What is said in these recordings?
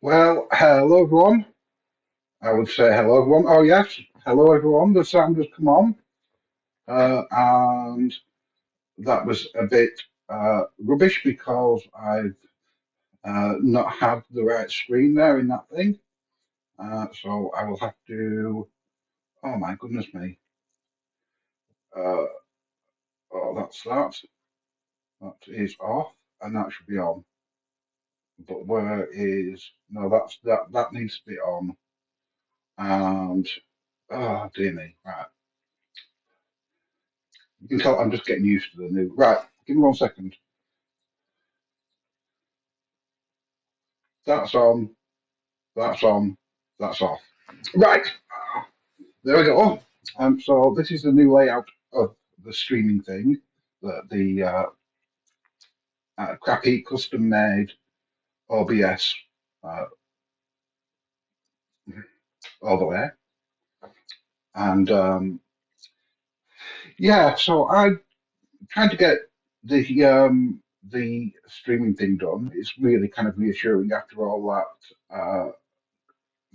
Well, hello everyone. I would say hello everyone. Oh yes, hello everyone. The sound has come on, and that was a bit rubbish because I've not had the right screen there in that thing. So I will have to. Oh my goodness me. Uh, oh, that's that. That is off, and that should be on. But where is no? That's that. That needs to be on. And oh dear me. Right. You can tell I'm just getting used to the new. Right. Give me 1 second. That's on. That's on. That's off. Right. There we go. So this is the new layout of the streaming thing. The crappy custom made OBS uh, overlay. And yeah, so I'm trying to get the streaming thing done. It's really kind of reassuring after all that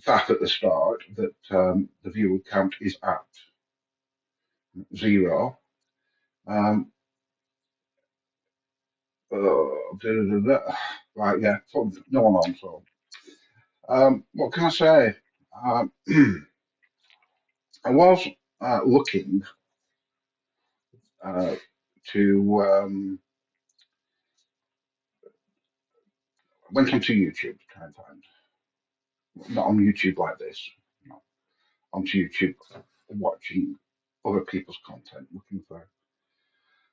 faff at the start that the viewer count is at 0. Um, right, yeah, so no one on. So, what can I say? Um, I was looking uh, to went onto YouTube to try and find, not on YouTube like this, no, onto YouTube watching other people's content, looking for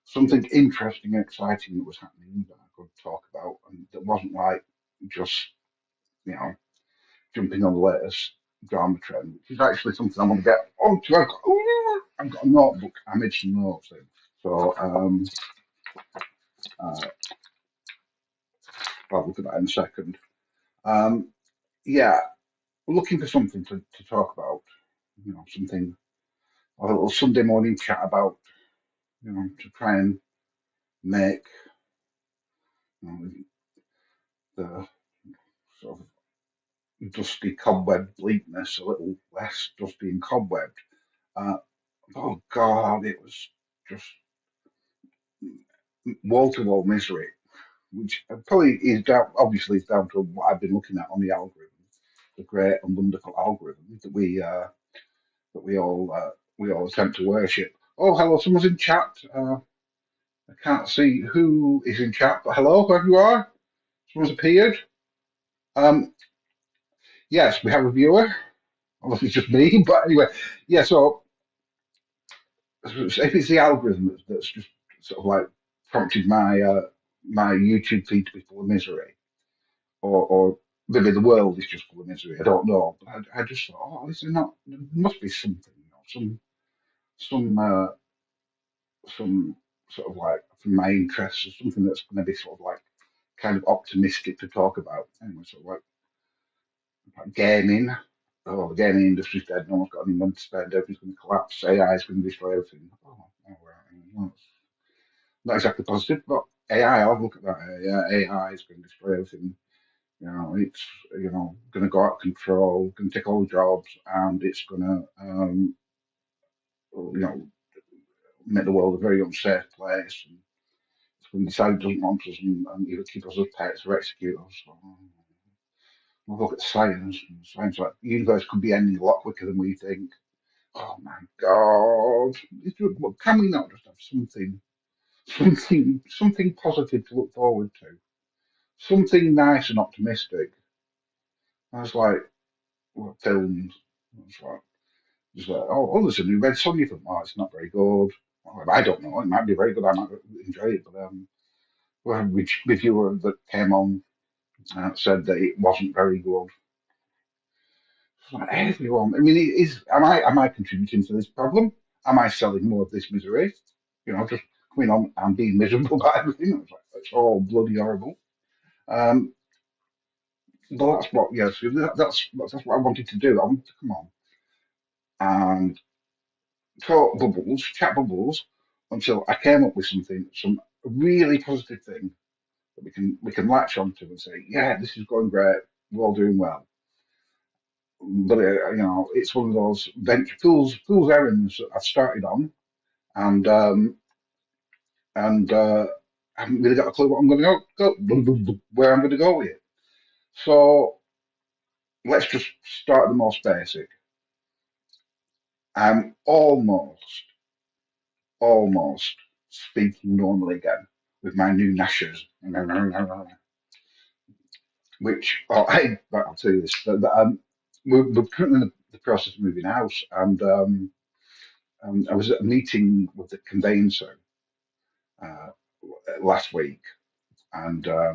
something interesting and exciting that was happening that I could talk about, and that wasn't like just you know jumping on the latest drama trend, which is actually something I want to get onto. I've got a notebook. I made some notes in, so uh, I'll look at that in a second. Um, yeah, looking for something to talk about. Something a little Sunday morning chat about. To try and make you know, the sort of dusty cobweb bleakness a little less dusty and cobwebbed. Uh, oh God, it was just wall to wall misery, which probably is down, obviously is down to what I've been looking at on the algorithm, the great and wonderful algorithm that we all attempt to worship. Oh, hello, someone's in chat. I can't see who is in chat, but hello, whoever you are, someone's appeared. Um, yes, we have a viewer. Unless it's just me, but anyway, yeah. So if it's the algorithm that's just sort of like prompted my YouTube feed to be full of misery, or maybe the world is just full of misery. I don't know, but I just thought, oh, this is not. There must be something, some some sort of like from my interests, or something that's going to be sort of like kind of optimistic to talk about. Anyway, sort of like gaming. Oh, the gaming industry's dead. No one's got any money to spend. Everything's going to collapse. AI is going to destroy everything. Oh, well, that's not exactly positive, but AI. I'll look at that. Yeah, AI is going to destroy everything. It's going to go out of control, going to take all the jobs, and it's going to you know make the world a very unsafe place. And it's going to decide it doesn't want us and either keep us as pets or execute us. So, we'll look at science. And science like the universe could be ending a lot quicker than we think. Oh my God! Can we not just have something positive to look forward to? Something nice and optimistic. I was like. were filmed. It's like, oh, there's a new Red Sonja film. Oh, it's not very good. Well, I don't know. It might be very good. I might enjoy it, but which reviewer that came on said that it wasn't very good. Like everyone. I mean, am I contributing to this problem? Am I selling more of this misery? Just coming on and being miserable about everything. It's all bloody horrible. Um, but that's what, yeah. So that's what I wanted to do. I wanted to come on and talk bubbles, chat bubbles, until I came up with some really positive thing that we can latch onto and say, yeah, this is going great. We're all doing well. But it's one of those venture fool's errands that I've started on, and I haven't really got a clue what I'm going to go where I'm going to go with it. So let's just start at the most basic. I'm almost speaking normally again with my new gnashers, which I'll tell you this. We're currently in the process of moving house, and I was at a meeting with the conveyancer uh, last week, and I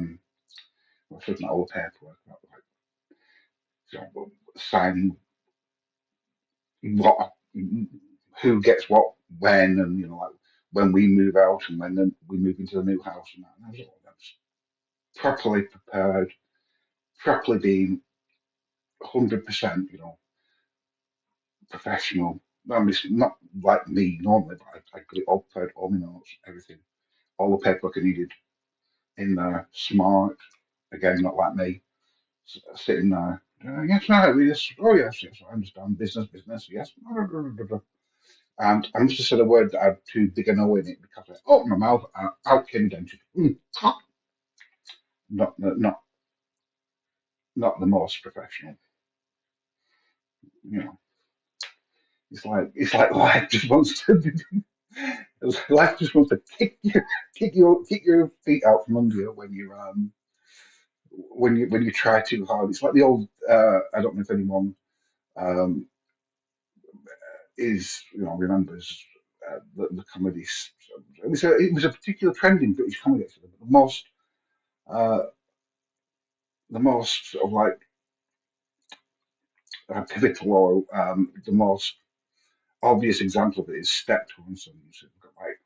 was looking at all the paperwork about like signing what, who gets what, when, and like when we move out and when then we move into the new house and that. And I was properly prepared, properly being 100%, professional. I mean, it's not like me normally, but I got it all prepared, all my notes, everything, all the paperwork I needed in there, smart. Again, not like me, sitting there. Yes, no, yes, oh yes, yes, I understand business, yes. And I must have said a word that had too big an O in it because I opened my mouth, out came the dentist. Not not the most professional. You know, it's like life just wants to. Life just wants to kick your feet out from under you when you try too hard. It's like the old. I don't know if anyone um, remembers the comedies. It was a particular trend in British comedy. Actually. Uh, the most sort of like pivotal or the most obvious example of it is Steptoe and Sons. We've got like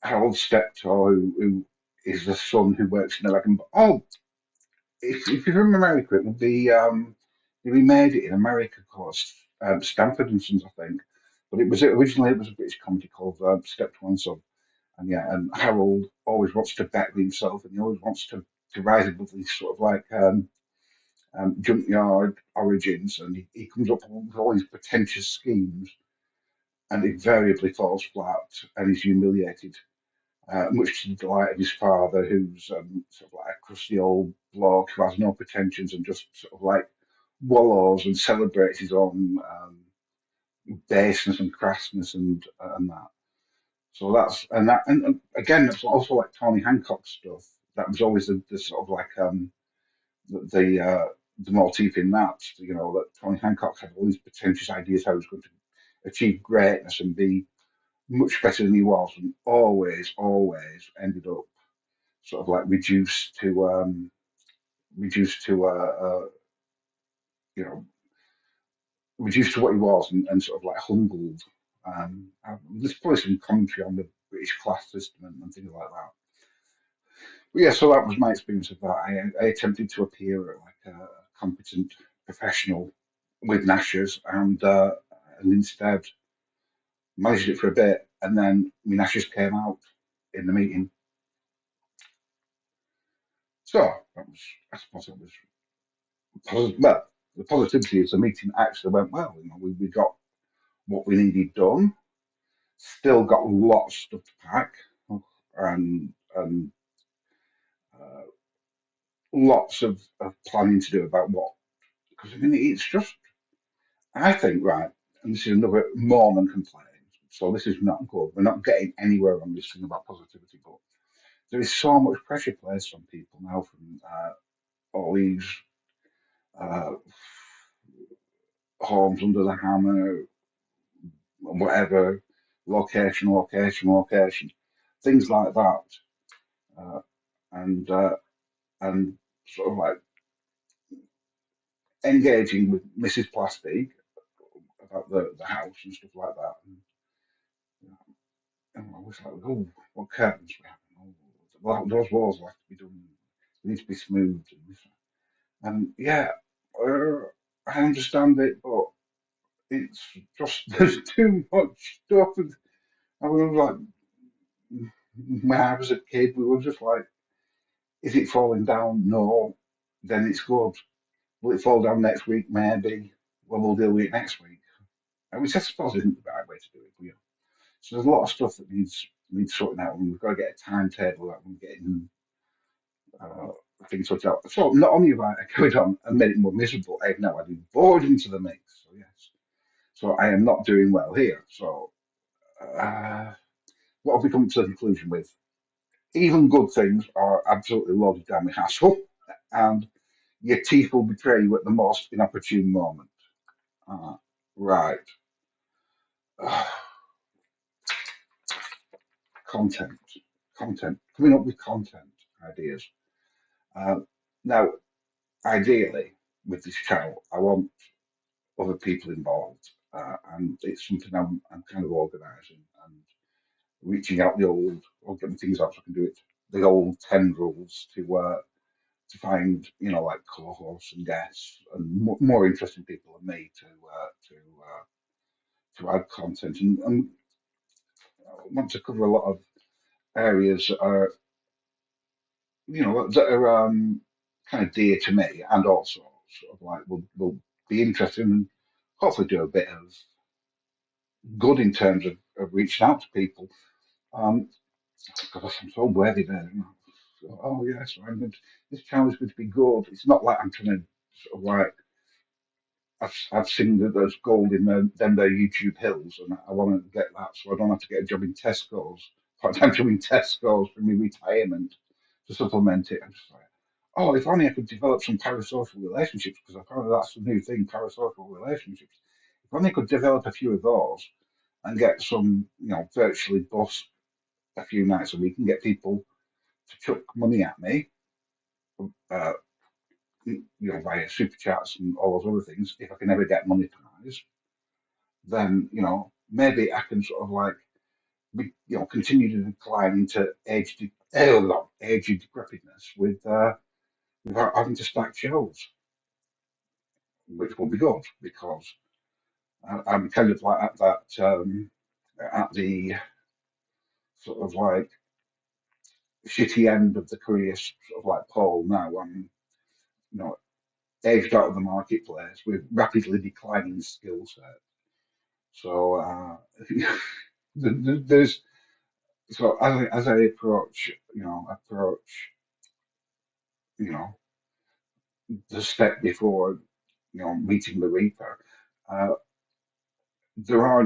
Harold Steptoe, who is the son who works in the Legan. Oh, if you're from America, it would be they remade it in America called Stanford and Sons, I think. But it was a British comedy called Steptoe and Son. And yeah, and Harold always wants to bet with himself, and he always wants to rise above these sort of like junkyard origins, and he comes up with all these pretentious schemes, and invariably falls flat, and is humiliated, much to the delight of his father, who's sort of like a crusty old bloke who has no pretensions and just sort of like wallows and celebrates his own baseness and crassness and that. So and again, that's also like Tony Hancock stuff. That was always the sort of like the motif in that, that Tony Hancock had all these pretentious ideas how he was going to achieve greatness and be much better than he was, and always ended up sort of like reduced to you know reduced to what he was, and sort of like humbled. There's probably some commentary on the British class system and things like that. But yeah, so that was my experience of that. I attempted to appear like a competent professional with gnashers, and instead managed it for a bit, and then my gnashers came out in the meeting. So that was, I suppose, it was well. The positivity is the meeting actually went well. We got what we needed done. Still got lots of stuff to pack, and uh, lots of planning to do about what. Because I mean, it's just, I think, right, and this is another Mormon complaint. So this is not good. We're not getting anywhere on this thing about positivity, but there is so much pressure placed on people now from all these uh, homes under the hammer, whatever, location, things like that, uh, and and sort of like engaging with Mrs. Plastic about the house and stuff like that. And I was like, oh, what curtains we have? Oh, well, those walls will have to be done. They need to be smoothed. And yeah, uh, I understand it, but it's just there's too much stuff. And I was like, when I was a kid, we were just like, is it falling down? No. Then it's good. Will it fall down next week? Maybe. Well, we'll deal with it next week. Which I suppose isn't the right way to do it. But, so there's a lot of stuff that needs sorting out, and we've got to get a timetable that we're getting uh, things sorted out. So not only have I carried on and made it more miserable, I have now added bored into the mix. So yes, so I am not doing well here. So uh, what have we come to the conclusion with? Even good things are absolutely loaded down with hassle, and your teeth will betray you at the most inopportune moment. Uh, right. Content, coming up with content ideas. Uh, Now, ideally, with this channel, I want other people involved, and it's something I'm kind of organising and reaching out the old, or getting things out so I can do it. The old tendrils to find, like co-hosts and guests and more interesting people than me to add content, and I want to cover a lot of areas that are kind of dear to me, and also sort of like will be interesting and hopefully do a bit of good in terms of reaching out to people. Um, because I'm so worthy there. So, oh yes, this channel is going to be good. It's not like I'm trying to sort of like I've seen that there's gold in their YouTube hills, and I want to get that so I don't have to get a job in Tesco's, part-time job in Tesco's for my retirement to supplement it. I'm just like, oh, if only I could develop some parasocial relationships, because apparently that's the new thing, parasocial relationships. If only I could develop a few of those and get some, virtually bust a few nights a week and get people to chuck money at me, uh, via super chats and all those other things. If I can ever get monetized, then maybe I can sort of like continue to decline into age of decrepitness without having to stack shelves, which will be good because I'm kind of like at the sort of like shitty end of the career sort of like pole now. I'm you know aged out of the marketplace with rapidly declining skill set. So there's so as I approach you know the step before meeting the Reaper. Uh, there are I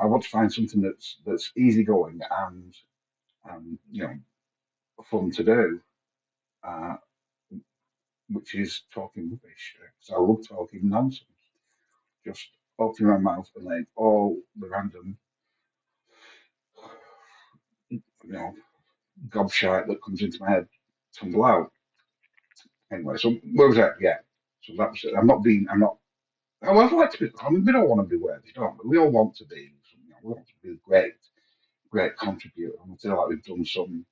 want to find something that's easygoing and fun to do, uh, which is talking rubbish. Because I love talking nonsense. Just opening my mouth and letting all the random you know gobshite that comes into my head tumble out. Anyway, so where was that? Yeah. So that was it. I'm not. I would like to be. I mean, we don't want to be worthy, don't we? We all want to be. We want to be great contributor. And I feel like we've done something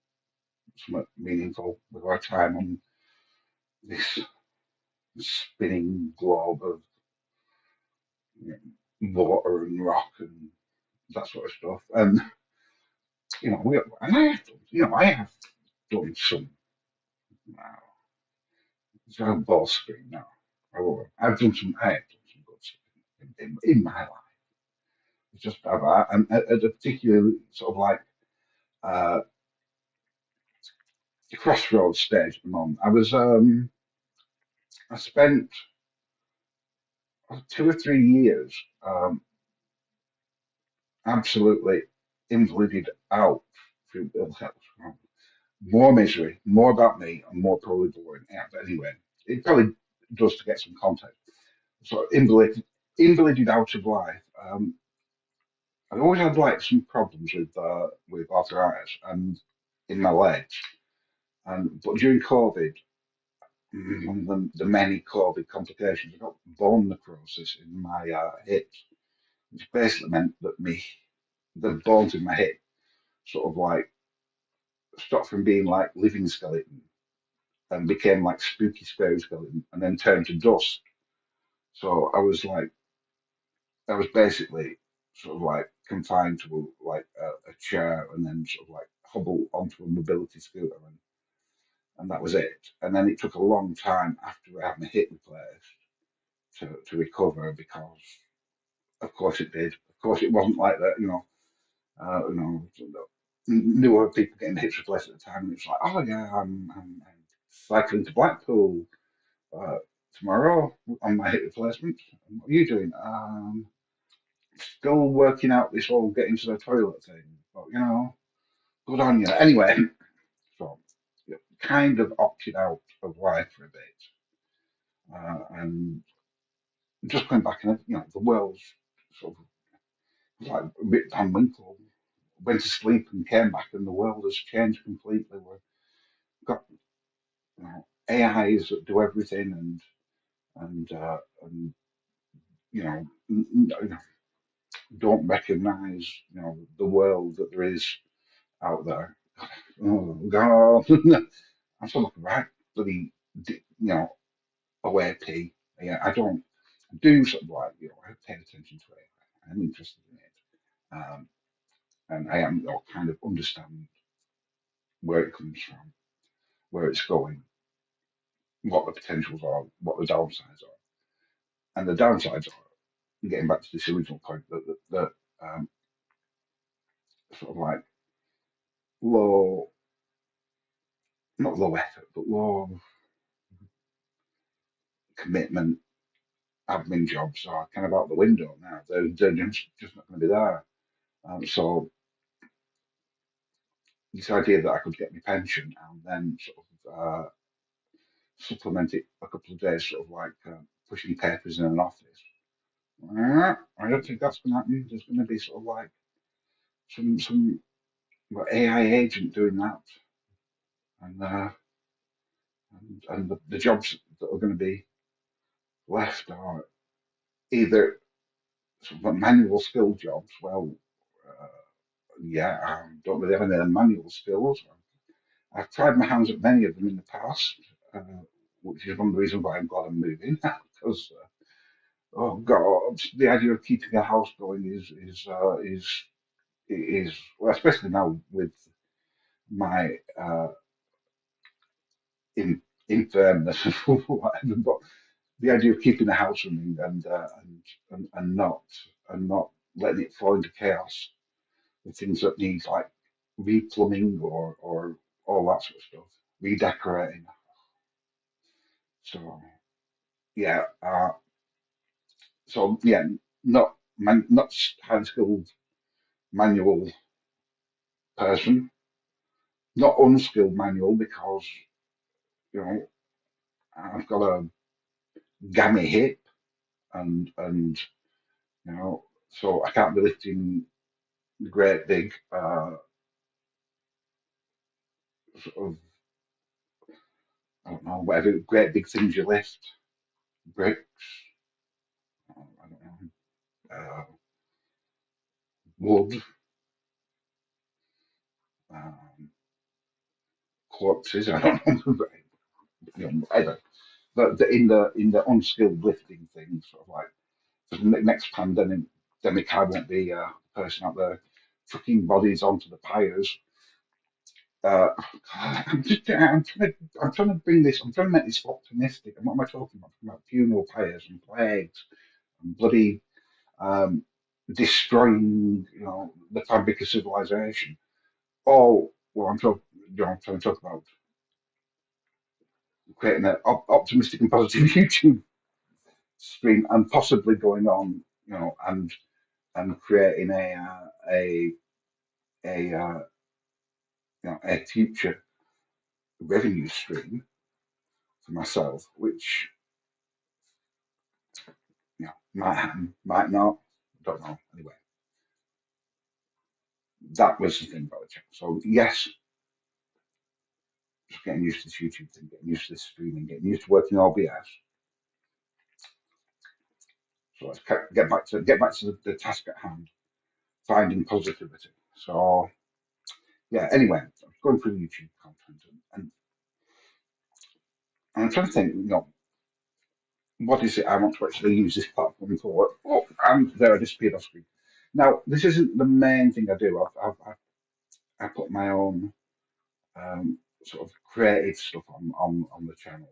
meaningful with our time on this spinning globe of water and rock and that sort of stuff. And I have done some. Uh, so ball screen now. I've done some. I have done some good stuff in my life. It's just about that, and at a particular sort of like uh, crossroads stage at the moment. I spent 2 or 3 years absolutely invalided out through ill health. More misery, more about me, and more probably boring. Yeah, but anyway, it probably does to get some context. sort of invalided out of life. I always had like some problems with arthritis and in my legs, and but during COVID, one of the many COVID complications, I got bone necrosis in my hips, which basically meant that the bones in my hip sort of like stopped from being like living skeleton and became like spooky scary skeleton, and then turned to dust. So I was basically sort of like confined to a chair and then sort of like hobble onto a mobility scooter, and that was it. And then it took a long time after I had my hip replaced to recover because of course it did. Of course it wasn't like that, you know, knew of people getting hips replaced at the time, and it's like, oh yeah, I'm cycling to Blackpool uh, tomorrow on my hip replacement. What are you doing? Still working out this whole getting to the toilet thing, but good on you. Anyway, so kind of opted out of life for a bit, and just going back and the world's sort of like a bit Van Winkle. Went to sleep and came back, and the world has changed completely. We've got AIs that do everything, and don't recognise the world that there is out there. Oh God, I'm so like right bloody OAP. Yeah, I don't do sort of like I pay attention to it. I'm interested in it, and I am kind of understand where it comes from, where it's going, what the potentials are, what the downsides are, and the downsides are getting back to this original point that sort of like low, not low effort, but low commitment admin jobs are kind of out the window now. They're just not going to be there. So this idea that I could get my pension and then sort of supplement it a couple of days, sort of like pushing papers in an office. I don't think that's going to happen. There's going to be sort of like some AI agent doing that, and the jobs that are going to be left are either sort of manual skill jobs. Well, uh, yeah, I don't really have any manual skills. I've tried my hands at many of them in the past, uh, which is one of the reasons why I'm glad I'm moving. Because oh God, the idea of keeping a house going is well, especially now with my in infirmness or whatever. But the idea of keeping the house running and not letting it fall into chaos with things that need like replumbing or all that sort of stuff, redecorating. So yeah, yeah, not highly skilled manual person, not unskilled manual because you know I've got a gammy hip and so I can't be lifting great big sort of I don't know whatever great big things you lift, bricks, I don't know, wood, um, corpses, I don't know, whatever. But in the unskilled lifting things, sort of like for the next pandemic, I won't be a person out there trucking bodies onto the pyres. Uh, I'm trying to bring this. I'm trying to make this optimistic. And what am I talking about? I'm talking about funeral pyres and plagues and bloody destroying, the fabric of civilization. All well, I'm trying to talk about creating an optimistic and positive YouTube stream and possibly going on, and creating a a future revenue stream for myself, which Might happen, might not. Don't know. Anyway, that was the thing about the channel. So yes, just getting used to this YouTube thing, getting used to this streaming, getting used to working OBS. So let's get back to the task at hand, finding positivity. So yeah. Anyway, I'm going through YouTube content, and I'm trying to think. What is it I want to actually use this platform for? Oh, and there I disappeared off screen. Now, this isn't the main thing I do. I put my own sort of creative stuff on the channel,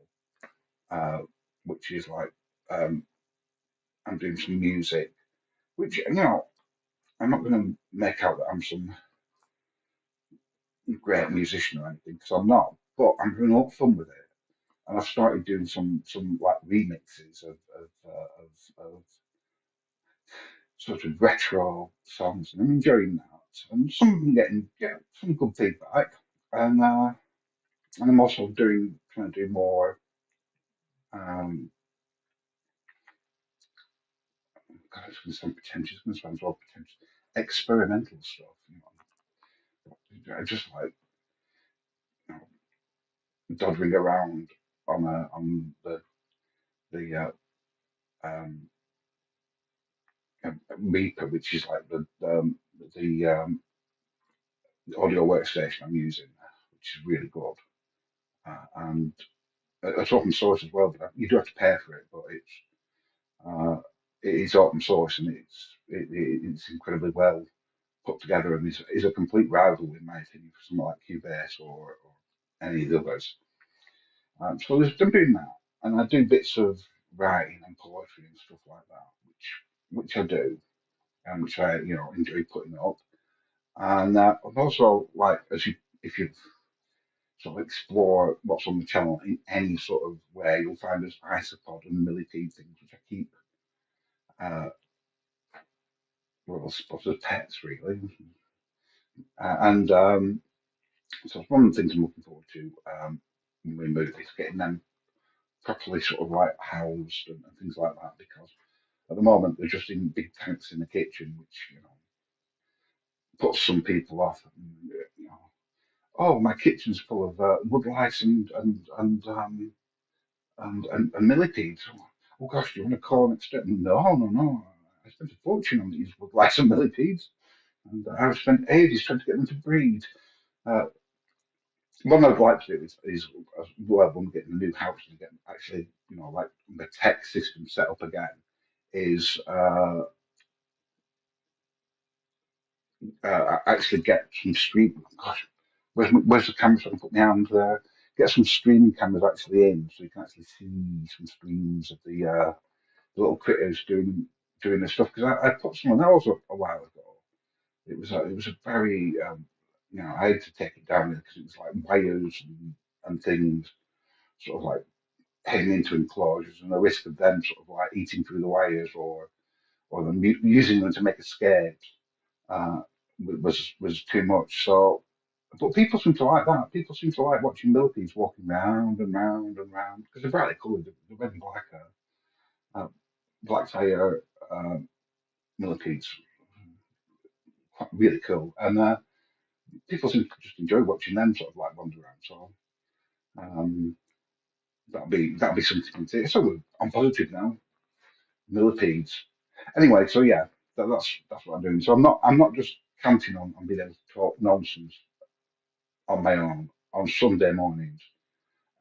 uh, which is like um, I'm doing some music, which I'm not going to make out that I'm some great musician or anything because I'm not. But I'm having a lot of fun with it, and I've started doing some like remixes of sort of retro songs, and I'm enjoying that. And some of them getting some good feedback, and I'm also trying to do more. Um, God, it's going to sound pretentious. It's going to sound so pretentious. Experimental stuff. I just like you doddering around on the um, Reaper, which is like the audio workstation I'm using, which is really good. And it's open source as well, but you do have to pay for it. But uh, it is open source and it's incredibly well put together and is a complete rival, in my opinion, for something like Cubase or any of the others. So I'm doing that, and I do bits of writing and poetry and stuff like that, which I do, and which I enjoy putting up. And I've also like as you if you sort of explore what's on the channel in any sort of way, you'll find there's isopod and millipede things which I keep well spotted pets really. And so it's one of the things I'm looking forward to when we move is getting them properly sort of like housed and things like that because at the moment they're just in big tanks in the kitchen, which puts some people off. And, oh, my kitchen's full of woodlice and millipedes. Oh gosh, do you want a corn extent? No, no, no. I spent a fortune on these woodlice and millipedes, and I've spent ages trying to get them to breed. Uh, One I'd like to do is well, when we get in the new house and get actually, like the tech system set up again, is actually get some stream. Gosh, where's the camera so I can put my hand there? Get some streaming cameras actually in, so you can actually see some streams of the little critters doing their stuff. Because I put some of those up a while ago. It was a very I had to take it down because it was like wires and things sort of like heading into enclosures and the risk of them sort of like eating through the wires or them using them to make escapes uh, was too much. So, but people seem to like that. People seem to like watching millipedes walking round and round and round because they're brightly coloured. They're red and black, black tire millipedes, quite really cool. And people seem to just enjoy watching them sort of like wander around. So um, that'll be something to see. So I'm positive now. Millipedes. Anyway, so yeah, that's what I'm doing. So I'm not just counting on being able to talk nonsense on my own on Sunday mornings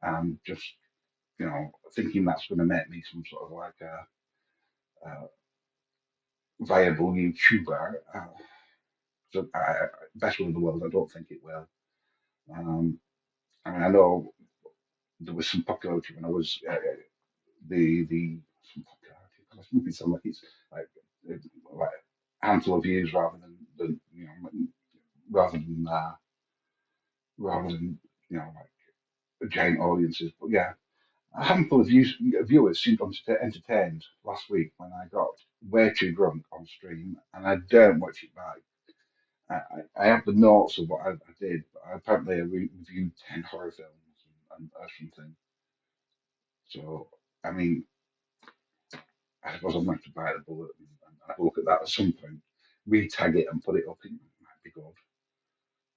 and just thinking that's going to make me some sort of like a viable YouTuber. So best will in the world, I don't think it will. Um, I mean, I know there was some popularity when I was the some popularity. I make it sound like it's like like a handful of views rather than rather than like giant audiences. But yeah, a handful of viewers seemed entertained last week when I got way too drunk on stream, and I don't watch it back. I have the notes of what I did, but apparently I reviewed 10 horror films or something. So, I mean, I suppose I'm going to have to bite the bullet and have a look at that at some point, re-tag it and put it up. It might be good.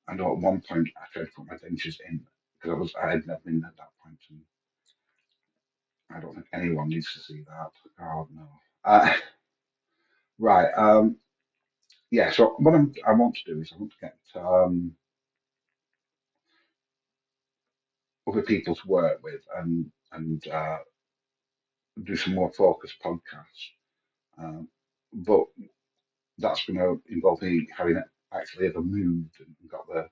I know at one point I tried to put my dentures in because I had never been at that point, and I don't think anyone needs to see that. Oh no. Right. Yeah. So what I want to do is I want to get other people to work with and do some more focused podcasts. Um, but that's going to involve me having actually ever moved and got the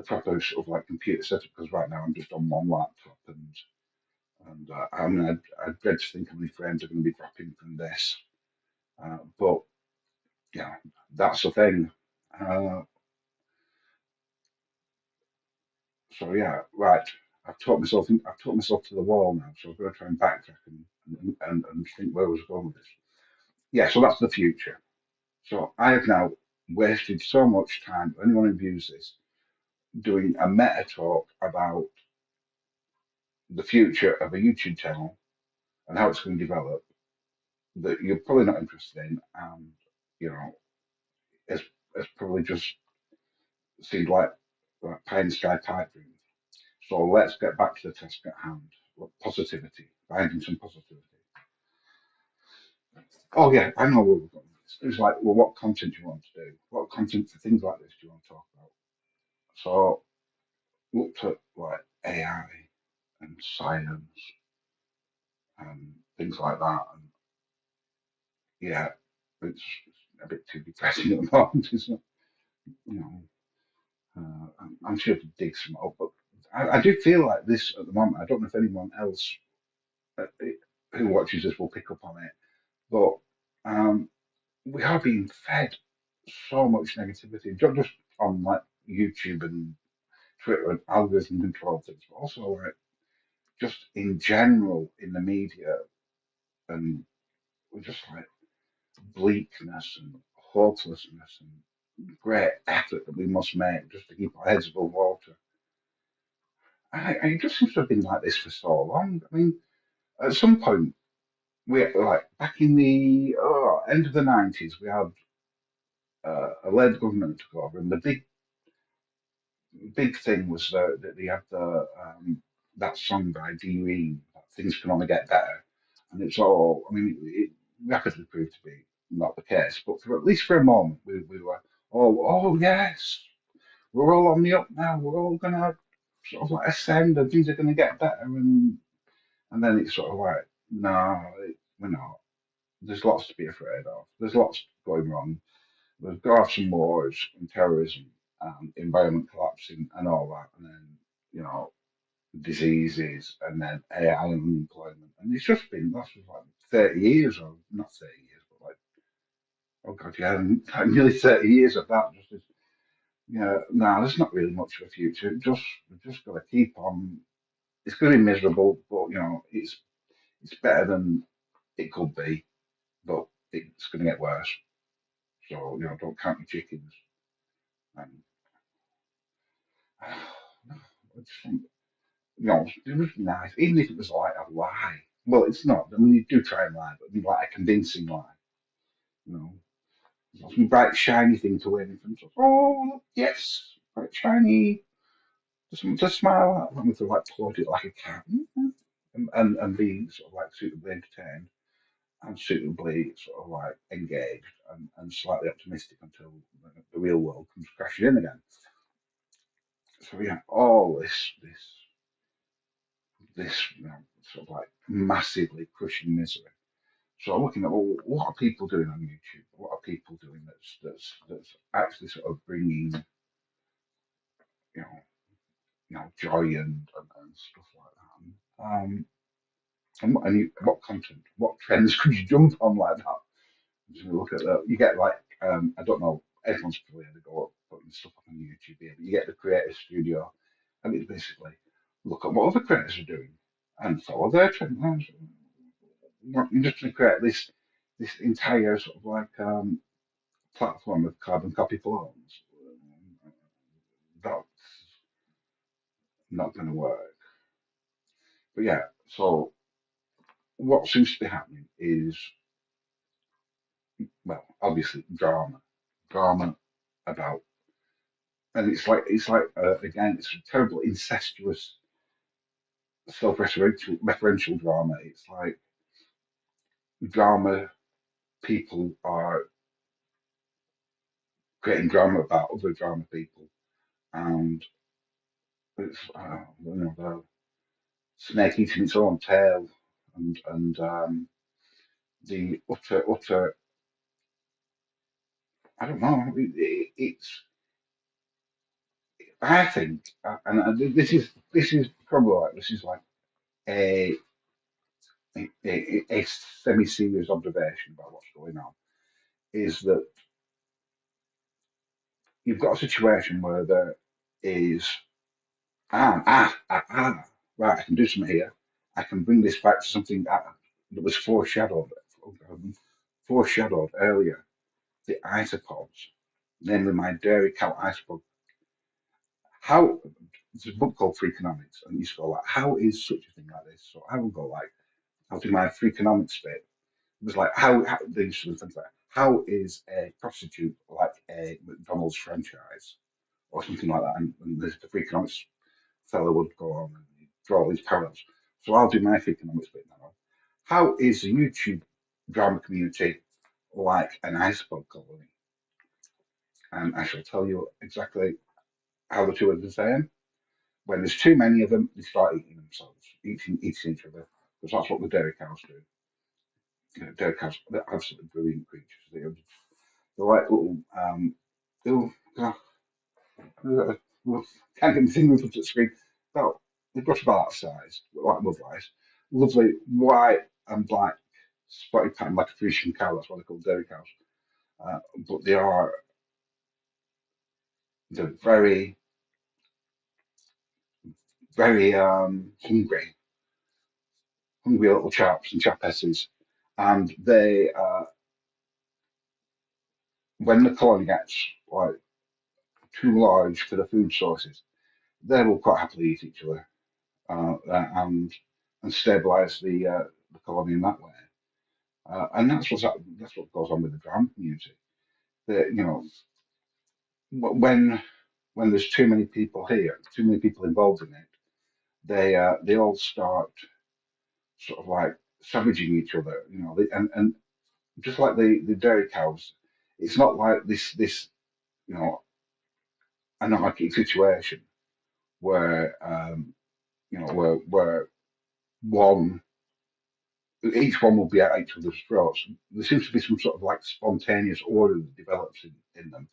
proper sort of like computer setup because right now I'm just on one laptop and I mean I dread to think how many frames are going to be dropping from this. But yeah, that's the thing. Uh, so yeah, right. I've taught myself to the wall now, so I'm going to try and backtrack and think where I was going with this. Yeah, so that's the future. So I have now wasted so much time, anyone who views this, doing a meta talk about the future of a YouTube channel and how it's going to develop that you're probably not interested in, and you know, it's probably just seemed like pie in the sky pipe dreams. So let's get back to the task at hand. Positivity, finding some positivity. Oh yeah, I know where we're going. It's like, well, what content do you want to do? What content for things like this do you want to talk about? So looked at like AI and science and things like that, and yeah, it's a bit too depressing at the moment, isn't it? You know, I'm sure to dig some up, but I do feel like this at the moment. I don't know if anyone else uh, who watches this will pick up on it, but um, we are being fed so much negativity, not just on like YouTube and Twitter and algorithm control things, but also like just in general in the media, and we're just like bleakness and hopelessness and great effort that we must make just to keep our heads above water. And it just seems to have been like this for so long. I mean, at some point, we like back in the end of the 90s, we had a Labour government took over, and the big thing was that they had that song by Dee Ream, that Things Can Only Get Better, and it's all. I mean, it rapidly proved to be not the case, but for at least for a moment, we were oh yes, we're all on the up now. We're all gonna sort of like ascend, and things are gonna get better, and then it's sort of like no, we're not. There's lots to be afraid of. There's lots going wrong. We've got to have some wars and terrorism, environment collapsing, and all that, and then you know diseases, and then AI and unemployment, and it's just been that's just like 30 years, or not 30 years, but like oh god, yeah, like nearly 30 years of that. Just as, yeah, no, there's not really much of a future. We've just got to keep on. It's going to be miserable, but you know it's better than it could be, but it's going to get worse. So you know, don't count your chickens. And I just think you know, it was nice, even if it was like a lie. Well, it's not. I mean, you do try and lie, but it'd be like a convincing lie. You know, some bright shiny thing to wave in front of. Oh, yes, bright shiny. Just something to smile at. And to like plot it like a cat, and be sort of like suitably entertained and suitably sort of like engaged and slightly optimistic until the real world comes crashing in again. So yeah, all this you know, sort of like massively crushing misery. So I'm looking at well, what are people doing on YouTube? What are people doing that's actually sort of bringing you know joy and stuff like that. What content, what trends could you jump on like that? Just look at that. You get like I don't know. Everyone's probably had to go up putting stuff up on YouTube here, but you get the creator studio, and it's basically look at what other creators are doing and follow their trends. You're just going to create this entire sort of like platform of carbon copy clones. That's not going to work. But yeah, so what seems to be happening is well, obviously drama about, and it's like again, it's a terrible incestuous self-referential drama. It's like drama people are creating drama about other drama people, and it's the snake eating its own tail, and the utter I don't know. It's I think, and this is probably like this is like a a semi-serious observation about what's going on. Is that you've got a situation where there is right, I can do something here. I can bring this back to something that was foreshadowed earlier. The isopods, namely my dairy cow isopod. How there's a book called Freakonomics, and you just go like, how is such a thing like this? So I will go like, I'll do my Freakonomics bit. It was like how these sort of things like how is a prostitute like a McDonald's franchise or something like that, and the Freakonomics fellow would go on and draw these parallels. So I'll do my Freakonomics bit now. How is the YouTube drama community like an isopod colony? And I shall tell you exactly how the two are the same. When there's too many of them, they start eating themselves, eating each other, because that's what the dairy cows do. You know, dairy cows, they're absolutely brilliant creatures. They're like little, can't get my fingers up to the screen. About, they've got about that size, like love eyes. Lovely white and black spotted pattern like a Frisian cow, that's what they call dairy cows. But they're very, very hungry little chaps and chapesses. And when the colony gets like too large for the food sources, they will quite happily eat each other and stabilise the colony in that way. And that's what goes on with the drama community. That when there's too many people here, too many people involved in it, they all start sort of like savaging each other. And just like the dairy cows, it's not like this you know anarchic situation where where one each one will be at each other's throats. There seems to be some sort of like spontaneous order that develops in them,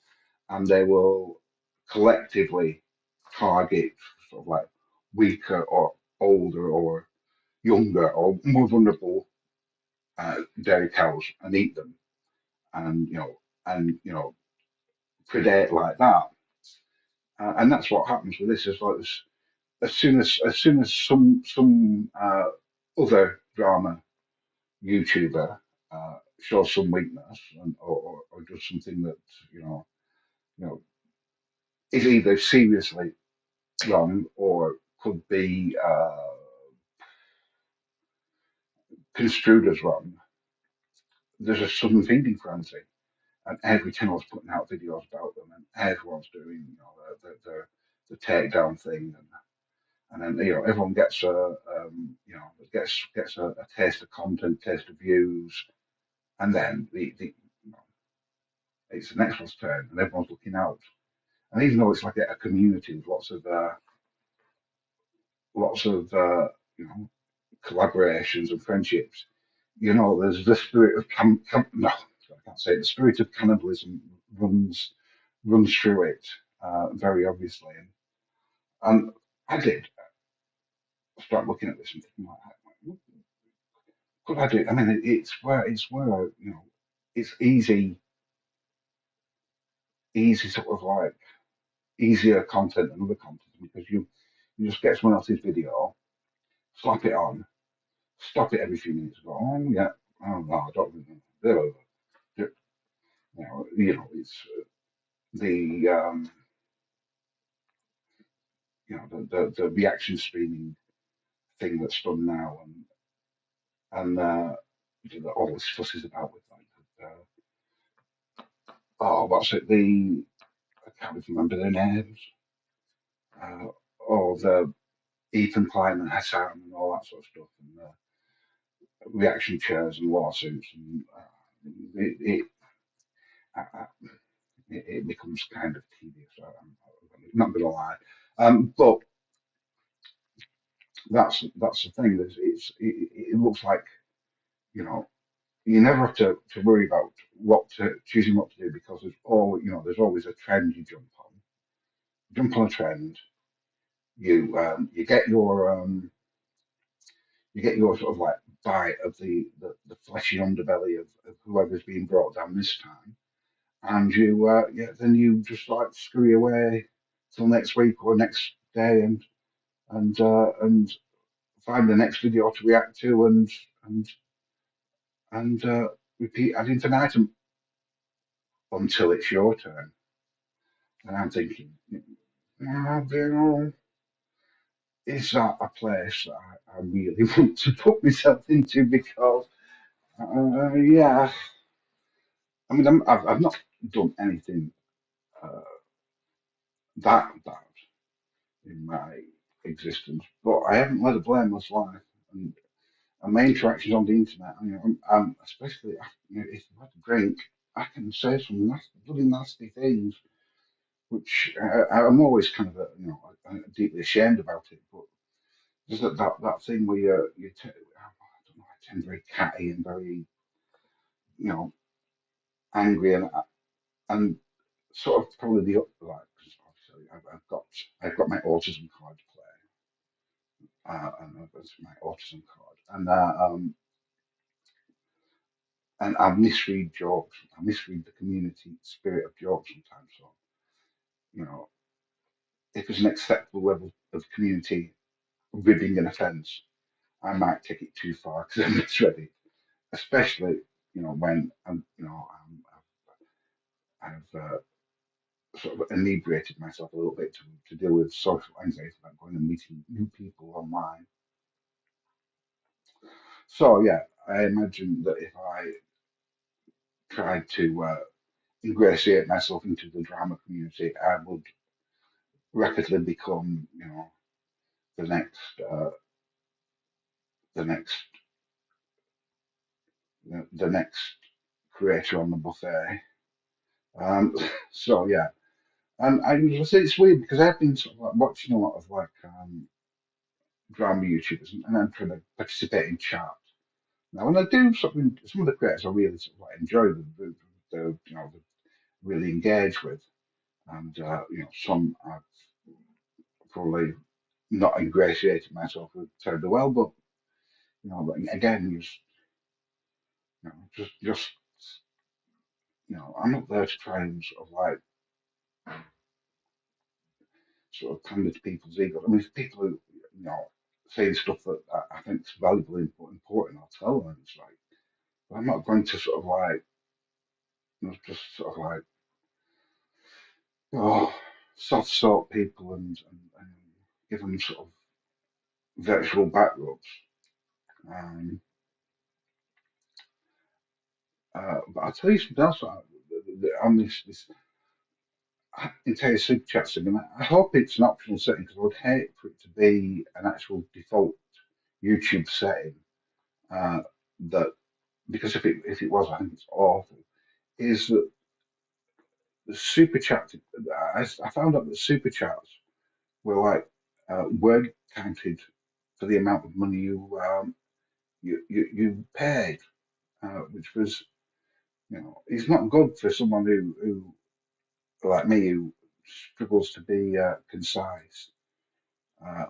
and they will collectively target sort of like weaker or older or younger or more vulnerable dairy cows and eat them, and and predate like that. And that's what happens with this. Is like this, as soon as some other drama YouTuber shows some weakness or does something that you know you know is either seriously wrong or could be construed as wrong, there's a sudden feeding frenzy, and every channel's putting out videos about them, and everyone's doing the takedown thing, and then everyone gets a taste of content, taste of views, and then it's the next one's turn, and everyone's looking out. And even though it's like a community with lots of collaborations and friendships, there's the spirit of no, I can't say it. The spirit of cannibalism runs through it very obviously, and I did start looking at this and thinking like, what could I do? I mean, it's where it's easy sort of like easier content than other content because you just get someone else's video, slap it on, stop it every few minutes, go, oh yeah, oh no, I don't really know. It's the the reaction streaming thing that's done now, and that all this fuss is about with like oh, what's it? I can't even remember their names. Uh, oh, the Ethan Klein and Hassan and all that sort of stuff, and reaction chairs and lawsuits, and it, I, I, it becomes kind of tedious. I'm not going to lie, but that's the thing. It looks like, you know, you never have to worry about choosing what to do, because there's always a trend you jump on. Jump on a trend, you get your sort of like bite of the fleshy underbelly of whoever's being brought down this time, and then you just like scurry away till next week or next day, and find the next video to react to, and repeat ad infinitum until it's your turn. And I'm thinking, is that a place that I really want to put myself into? Because, yeah, I mean, I've not done anything uh, that bad in my existence, but I haven't led a blameless life. And my interactions on the internet, especially if I have a drink, I can say some bloody nasty things, which I'm always kind of deeply ashamed about it. But there's that thing where I don't know, I tend very catty and very angry, and sort of probably like, 'cause obviously I've got my autism card to play, and that's my autism card, and I misread jokes. I misread the community spirit of jokes sometimes. So, you know, if there's an acceptable level of community ribbing an offence, I might take it too far because I misread it. Especially, when I've sort of inebriated myself a little bit to deal with social anxiety about going and meeting new people online. So yeah, I imagine that if I tried to ingratiate myself into the drama community, I would rapidly become, the next, uh, the next, the next creator on the buffet. Um, so yeah, and I say it's weird because I've been sort of like watching a lot of like drama YouTubers, and I'm trying to participate in chat. Now, when I do something, some of the creators I really sort of like enjoy, the really engage with, and some I've probably not ingratiated myself with terribly well, but but again, just I'm not there to try and sort of like sort of pander to people's egos. I mean, if people who saying stuff that I think is valuable and important, I'll tell them. It's like, but I'm not going to sort of like just sort of like oh soft sort people and give them sort of virtual back rubs. Um, but I'll tell you something else on this entire super chat thing, and I hope it's an optional setting because I would hate for it to be an actual default YouTube setting. Uh, that because if it was, I think it's awful. Is that the super chat? I found out that super chats were like word counted for the amount of money you paid, which was it's not good for someone who like me who struggles to be concise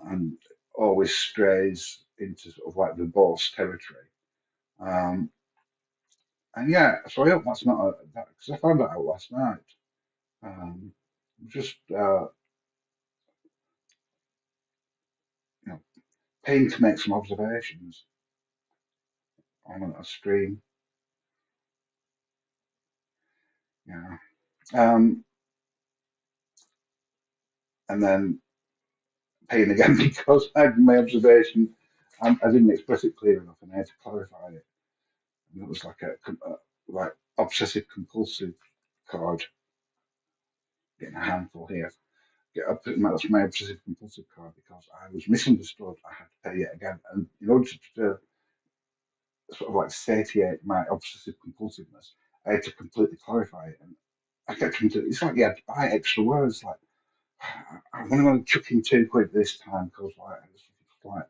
and always strays into sort of like the boss territory. Um, and yeah, so I hope that's not that because I found that out last night. Um, just you know, paying to make some observations on a stream. Yeah, and then paying again because I had my observation. I didn't express it clear enough, and I had to clarify it. And it was like like obsessive compulsive card. getting a handful here. That's my obsessive compulsive card because I was misunderstood. I had to pay it again, and in order to sort of like satiate my obsessive compulsiveness, I had to completely clarify it. And I kept coming to it's like you had to buy extra words. Like I'm going to chuck in £2 this time because like,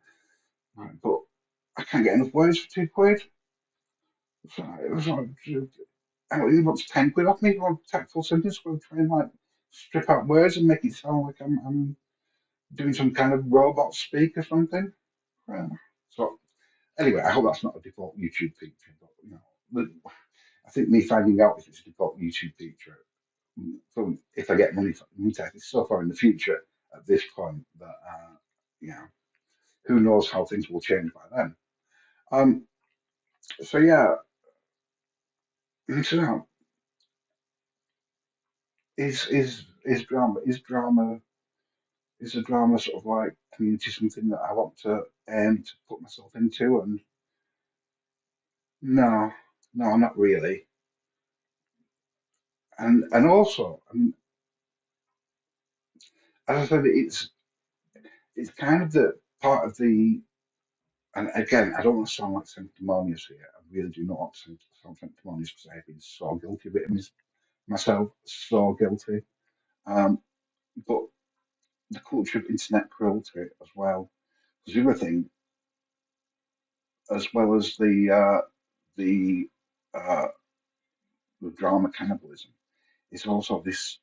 right, but I can't get enough words for £2. So it was like, he wants £10 off me for a tactful sentence. We'll try and like strip out words and make it sound like I'm doing some kind of robot speak or something. Uh, So anyway, I hope that's not a default YouTube feature. But I think me finding out if it's a default YouTube feature, if I get money for MeTech, is so far in the future at this point that you know who knows how things will change by then. Um, so yeah, so is a drama sort of like community something that I want to aim to put myself into? And no, no, not really. And also, I mean, as I said, it's kind of the part of the. And again, I don't want to sound like sanctimonious here. I really do not want to sound sanctimonious because I have been so guilty of it myself, so guilty. Um, but the culture of internet cruelty as well. Because the other thing, as well as the uh, the drama cannibalism, is also this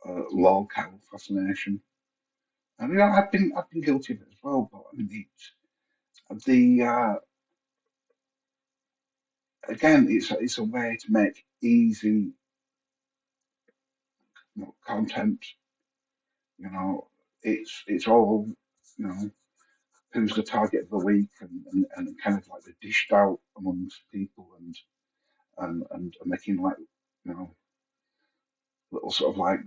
lolcow fascination. And I've been guilty of it as well. But I mean, the again, it's a way to make easy content. You know, it's all you know who's the target of the week and kind of like the dished out amongst people and making like little sort of like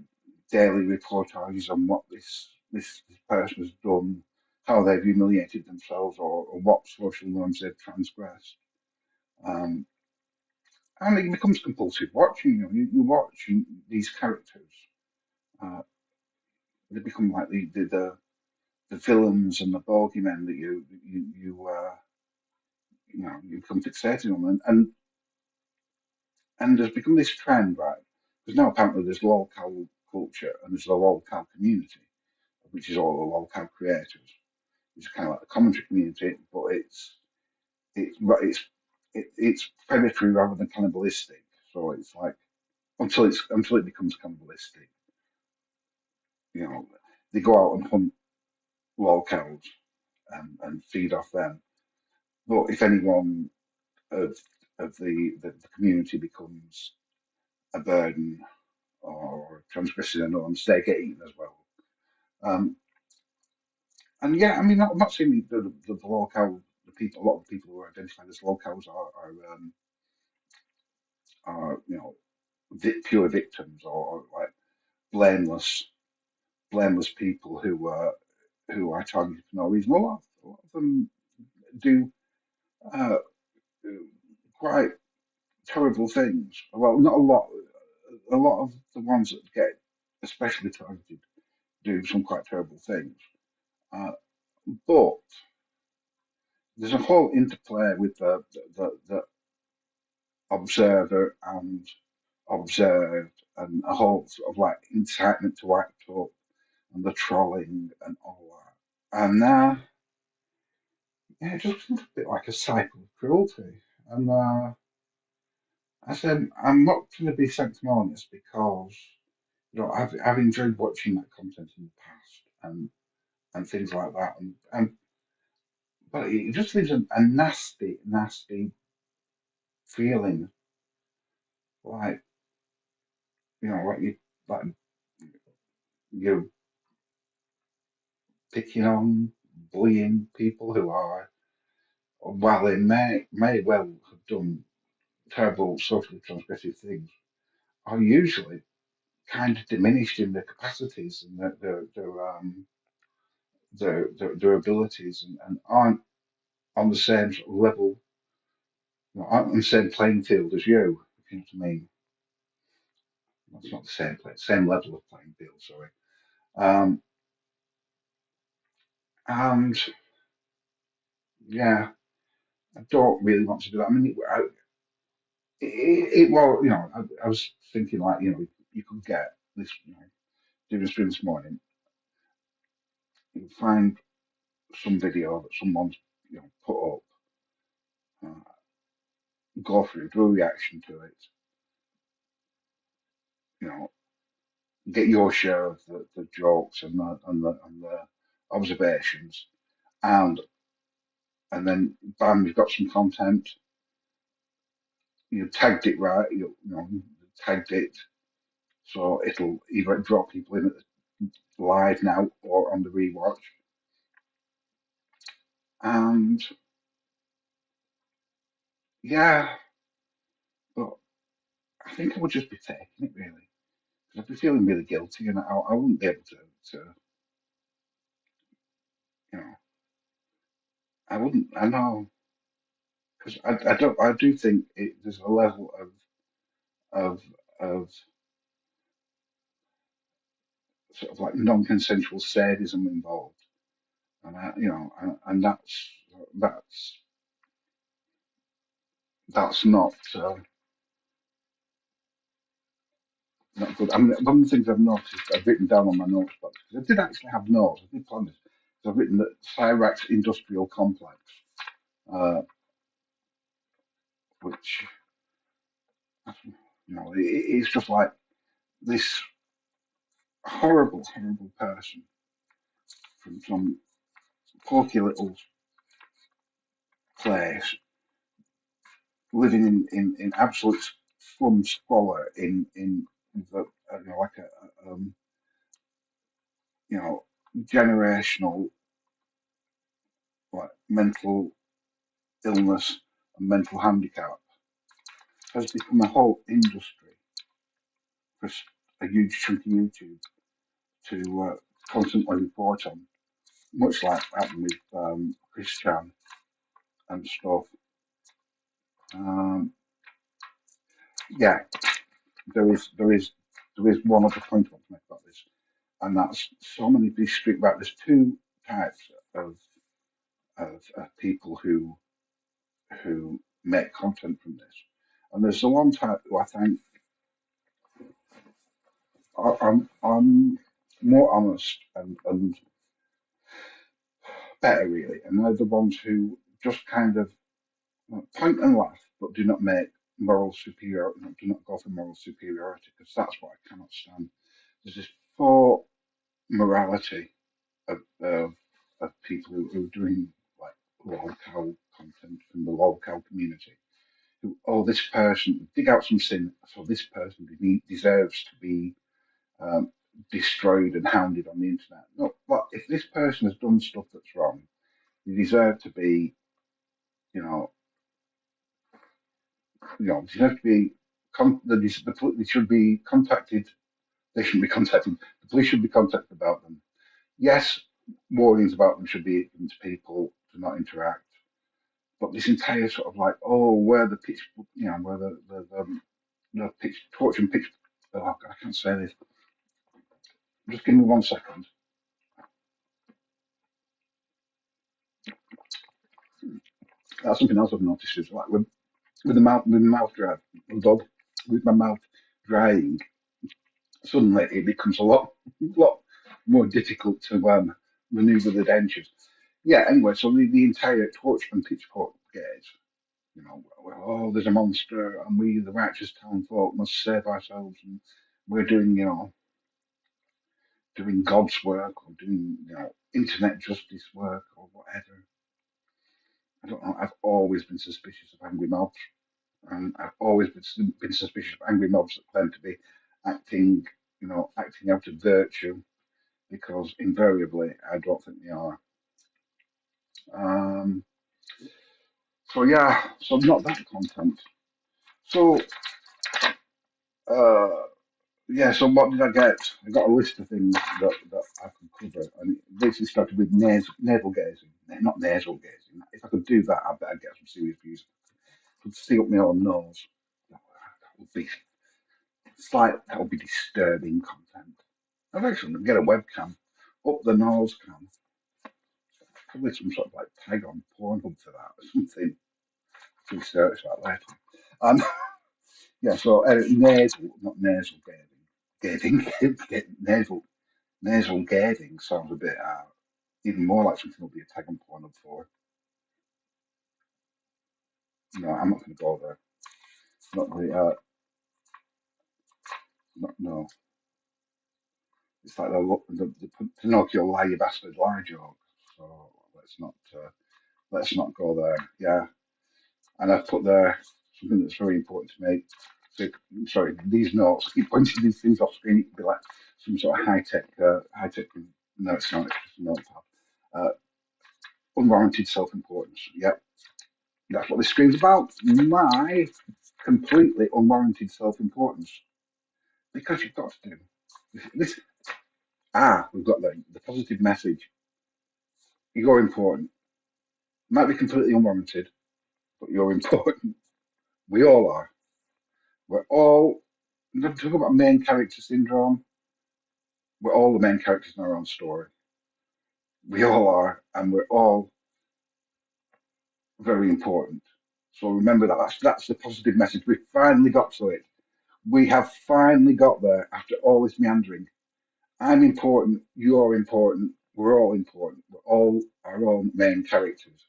daily reportages on what this person has done, how they've humiliated themselves, or what social norms they've transgressed. Um, and it becomes compulsive watching. You watch these characters. Uh, they become like the villains and the bogeymen that you become fixated on, and there's become this trend, right? Because now apparently there's lolcow culture and there's the lolcow community, which is all the lolcow creators. It's kind of like a commentary community, but it's predatory rather than cannibalistic. So it's like until it becomes cannibalistic, you know, they go out and hunt lolcows and feed off them. But if anyone of the community becomes a burden or transgressing the norms, they get eaten as well. Um, and yeah, I mean, I'm not saying the lolcow, the people, a lot of the people who are identified as lolcows are pure victims or like blameless blameless people who are targeted for no reason. A lot of them do uh, quite terrible things. Well, not a lot. A lot of the ones that get especially targeted do some quite terrible things. Uh, but there's a whole interplay with the observer and observed, and a whole sort of like incitement to act up, and the trolling and all that. And yeah, it just seems a bit like a cycle of cruelty. And I said, I'm not going to be sanctimonious because I've enjoyed watching that content in the past and things like that. And but it just leaves a nasty, nasty feeling like like like you're picking on, bullying people who are, while they may well have done terrible socially transgressive things, are usually kind of diminished in their capacities and their abilities and aren't on the same sort of level, aren't on the same playing field as you, if you know what I mean. That's not the same level of playing field. Sorry. Um, and yeah, I don't really want to do that. I mean, well, I was thinking like, you could get this, doing a stream this morning, you can find some video that someone's, put up, uh, go through, do a reaction to it, you know, get your share of the jokes and the observations, and and then bam, you've got some content. You tagged it right, tagged it, so it'll either draw people in at the live now or on the rewatch. And yeah, but I think I would just be taking it really, because I'd be feeling really guilty, and I wouldn't be able to, you know, I wouldn't. I know, because I do think there's a level of of sort of like non-consensual sadism involved, and and that's that's not good. I mean, one of the things I've noticed, I've written down on my notes box, because I did actually have notes, I did plan this, 'cause I've written that Cyrax Industrial Complex, uh, which, it's just like this horrible, horrible person from some porky little place living in absolute slum squalor in the, like you know, generational like mental illness and mental handicap has become a whole industry for a huge chunk of YouTube to constantly report on, much like happened with Chris Chan and stuff. Um, yeah, there is one other point I want to make about this, and that's so many of these street right. There's two types of people who make content from this, and there's the one type who I think I'm more honest and better really, and they're the ones who just kind of point and laugh, but do not make moral superiority, do not go for moral superiority, because that's what I cannot stand. There's this poor morality of people who are doing like lolcow content from the lolcow community. Who, oh, this person dig out some sin, so this person deserves to be um, destroyed and hounded on the internet. No, but if this person has done stuff that's wrong, they deserve to be, you know, deserve to be. They should be contacted. They shouldn't be contacted. The police should be contacted about them. Yes, warnings about them should be given to people to not interact. But this entire sort of like, oh, where the pitch, where the pitch, torch and pitch. Oh, God, I can't say this. Just give me 1 second. That's something else I've noticed is like with the mouth dry, dog, with my mouth drying, suddenly it becomes lot more difficult to maneuver the dentures. Yeah. Anyway, so the entire torch and pitchfork brigade, well, oh, there's a monster, and we, the righteous town folk, must save ourselves, and we're doing, doing God's work or doing, internet justice work or whatever. I don't know. I've always been suspicious of angry mobs, and I've always been suspicious of angry mobs that claim to be acting, acting out of virtue, because invariably I don't think they are. Um, so yeah, so not that content. So uh, yeah, so what did I get? I got a list of things that I could cover, and it basically started with navel gazing, not nasal gazing. If I could do that, I bet I'd get some serious views. I could see up my own nose. That would be It's like that would be disturbing content. I've actually get a webcam up the nose cam, probably some sort of like tag on Pornhub for that or something. To research that later. Um, yeah, so nasal, not nasal nasal, nasal gagging sounds a bit even more like something will be a tag on Pornhub for. No, I'm not going to go there. Not really. Not, no. It's like the Pinocchio lie you bastard lie joke. So let's not go there. Yeah, and I've put there something that's very important to me. So, sorry, these notes. I keep pointing these things off screen. It could be like some sort of high tech. No, it's not. It's just a notepad. Uh, Unwarranted self importance. Yep, that's what this screen's about. My completely unwarranted self importance because you've got to do this. We've got the positive message. You're important. Might be completely unwarranted, but you're important. We all are. We're all. Talk about main character syndrome. We're all the main characters in our own story. We all are, and we're all very important. So remember that. That's the positive message. We finally got to it. We have finally got there after all this meandering. I'm important. You're important. We're all important. We're all our own main characters,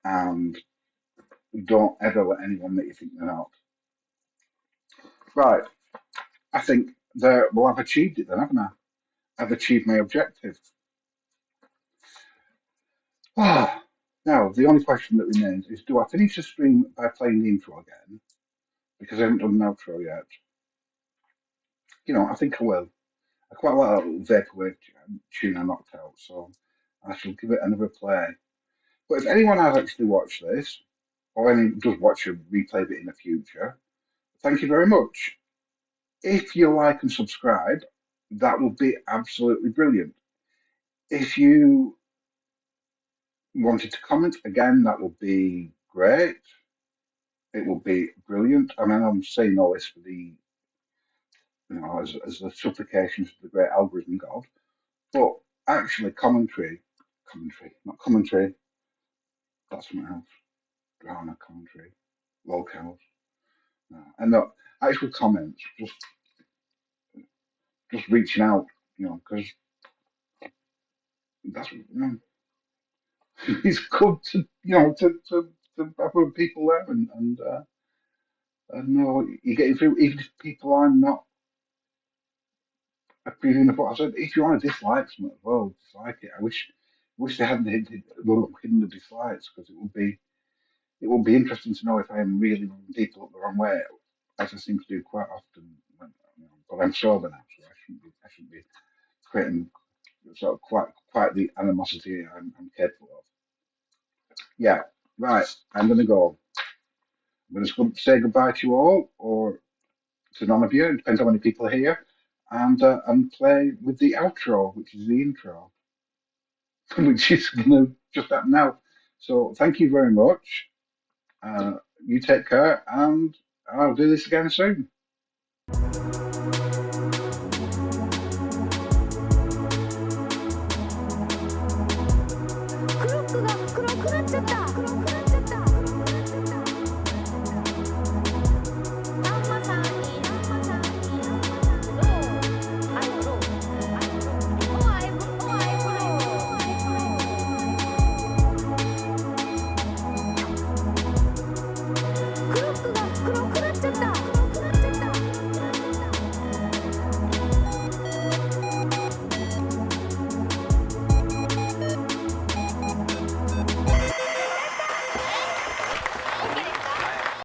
and don't ever let anyone make you think they're not. Right. I think that well, I've achieved it then, haven't I? I've achieved my objective. Ah, now, the only question that remains is do I finish the stream by playing the intro again? Because I haven't done an outro yet. I think I will. I quite like that little vaporwave tune I knocked out, so I shall give it another play. But if anyone has actually watched this, or any does watch a replay of it in the future, thank you very much. If you like and subscribe, that would be absolutely brilliant. If you wanted to comment again, that would be great. It would be brilliant. I mean, I'm saying all this for as the supplications to the great algorithm god, but actually not commentary, that's something else. Drama, commentary, lolcows. No. And the actual comments, just reaching out, because that's it's good to to have other people there and no, you're getting through even if people are not approving of what I said. If you want to dislike something as well, dislike it. I wish they hadn't hidden the dislikes because it will be interesting to know if I am really rubbing people up the wrong way, as I seem to do quite often. But I'm sober now, so I shouldn't be creating sort of quite the animosity I'm capable of. Yeah, right. I'm gonna go. I'm gonna say goodbye to you all, or to none of you. It depends how many people are here, and play with the outro, which is the intro, which is gonna just happen now. So thank you very much. You take care, and I'll do this again soon.